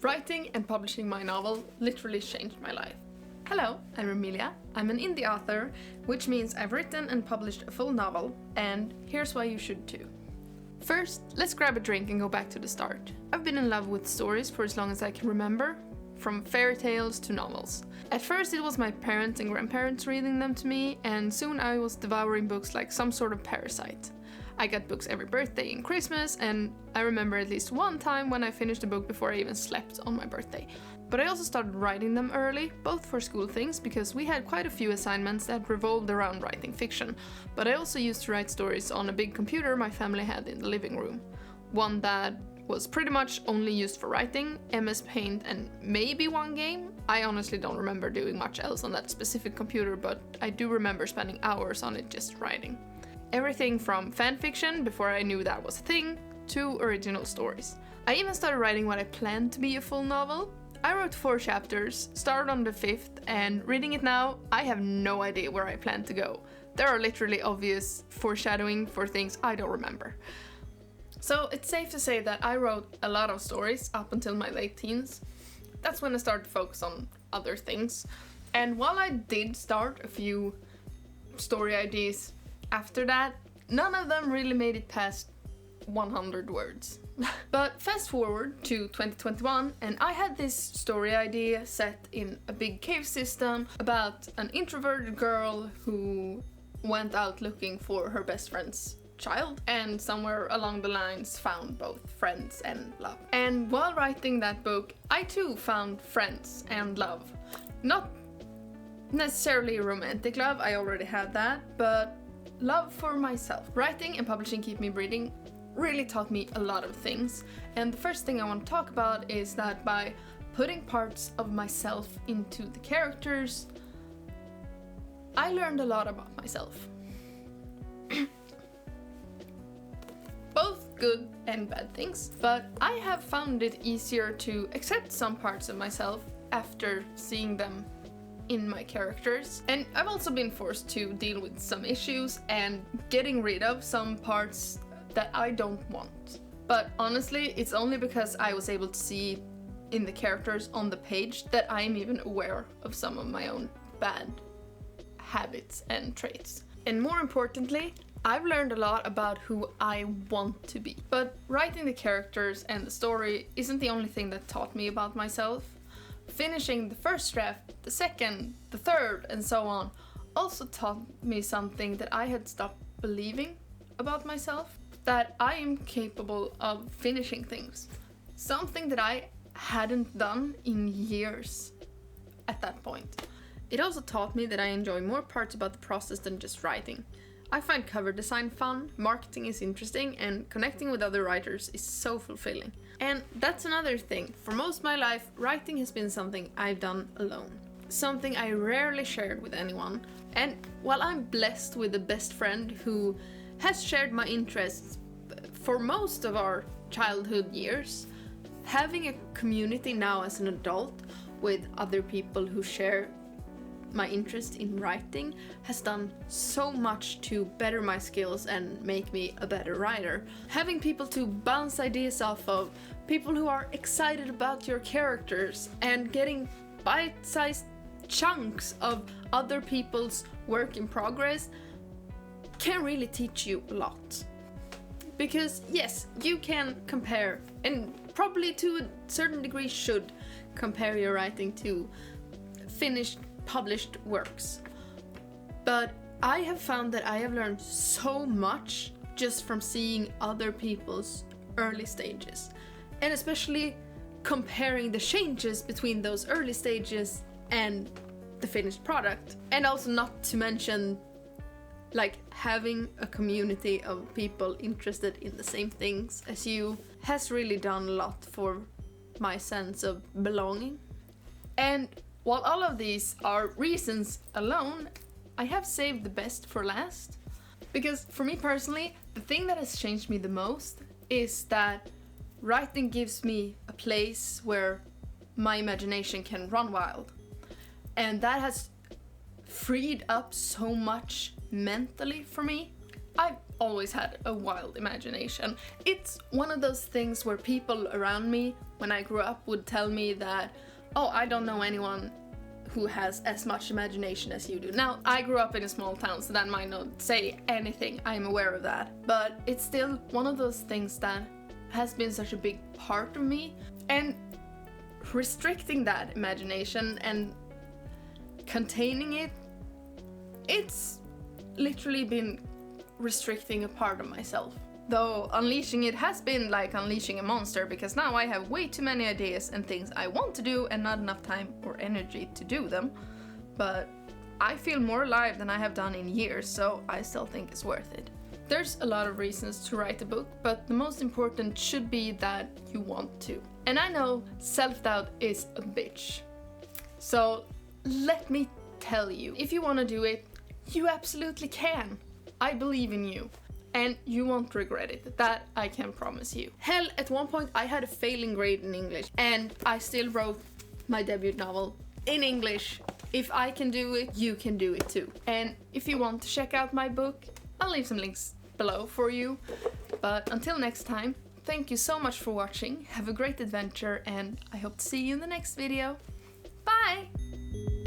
Writing and publishing my novel literally changed my life. Hello, I'm Emilia. I'm an indie author, which means I've written and published a full novel, and here's why you should too. First, let's grab a drink and go back to the start. I've been in love with stories for as long as I can remember, from fairy tales to novels. At first it was my parents and grandparents reading them to me, and soon I was devouring books like some sort of parasite. I got books every birthday and Christmas, and I remember at least one time when I finished a book before I even slept on my birthday. But I also started writing them early, both for school things, because we had quite a few assignments that revolved around writing fiction, but I also used to write stories on a big computer my family had in the living room. One that was pretty much only used for writing, MS Paint, and maybe one game. I honestly don't remember doing much else on that specific computer, but I do remember spending hours on it just writing. Everything from fanfiction, before I knew that was a thing, to original stories. I even started writing what I planned to be a full novel. I wrote 4 chapters, started on the 5th, and reading it now, I have no idea where I plan to go. There are literally obvious foreshadowing for things I don't remember. So it's safe to say that I wrote a lot of stories up until my late teens. That's when I started to focus on other things. And while I did start a few story ideas after that, none of them really made it past 100 words. But fast forward to 2021, and I had this story idea set in a big cave system about an introverted girl who went out looking for her best friend's child, and somewhere along the lines found both friends and love. And while writing that book, I too found friends and love. Not necessarily romantic love, I already had that, but love for myself. Writing and publishing Keep Me Breathing really taught me a lot of things, and the first thing I want to talk about is that by putting parts of myself into the characters, I learned a lot about myself. Both good and bad things, but I have found it easier to accept some parts of myself after seeing them in my characters. And I've also been forced to deal with some issues and getting rid of some parts that I don't want. But honestly, it's only because I was able to see in the characters on the page that I'm even aware of some of my own bad habits and traits. And more importantly, I've learned a lot about who I want to be. But writing the characters and the story isn't the only thing that taught me about myself. Finishing the first draft, the second, the third, and so on also taught me something that I had stopped believing about myself. That I am capable of finishing things. Something that I hadn't done in years at that point. It also taught me that I enjoy more parts about the process than just writing. I find cover design fun, marketing is interesting, and connecting with other writers is so fulfilling. And that's another thing. For most of my life, writing has been something I've done alone. Something I rarely shared with anyone. And while I'm blessed with a best friend who has shared my interests for most of our childhood years, having a community now as an adult with other people who share my interest in writing has done so much to better my skills and make me a better writer. Having people to bounce ideas off of, people who are excited about your characters, and getting bite-sized chunks of other people's work in progress can really teach you a lot. Because yes, you can compare, and probably to a certain degree should compare your writing to finished published works. But I have found that I have learned so much just from seeing other people's early stages, and especially comparing the changes between those early stages and the finished product. And also not to mention like having a community of people interested in the same things as you has really done a lot for my sense of belonging. And while all of these are reasons alone, I have saved the best for last. Because for me personally, the thing that has changed me the most is that writing gives me a place where my imagination can run wild. And that has freed up so much mentally for me. I've always had a wild imagination. It's one of those things where people around me, when I grew up, would tell me that, oh, I don't know anyone who has as much imagination as you do. Now, I grew up in a small town, so that might not say anything, I'm aware of that. But it's still one of those things that has been such a big part of me. And restricting that imagination and containing it, it's literally been restricting a part of myself. Though unleashing it has been like unleashing a monster, because now I have way too many ideas and things I want to do and not enough time or energy to do them. But I feel more alive than I have done in years, so I still think it's worth it. There's a lot of reasons to write a book, but the most important should be that you want to. And I know self-doubt is a bitch. So let me tell you, if you want to do it, you absolutely can. I believe in you. And you won't regret it, that I can promise you. Hell, at one point I had a failing grade in English, and I still wrote my debut novel in English. If I can do it, you can do it too. And if you want to check out my book, I'll leave some links below for you. But until next time, thank you so much for watching, have a great adventure, and I hope to see you in the next video. Bye!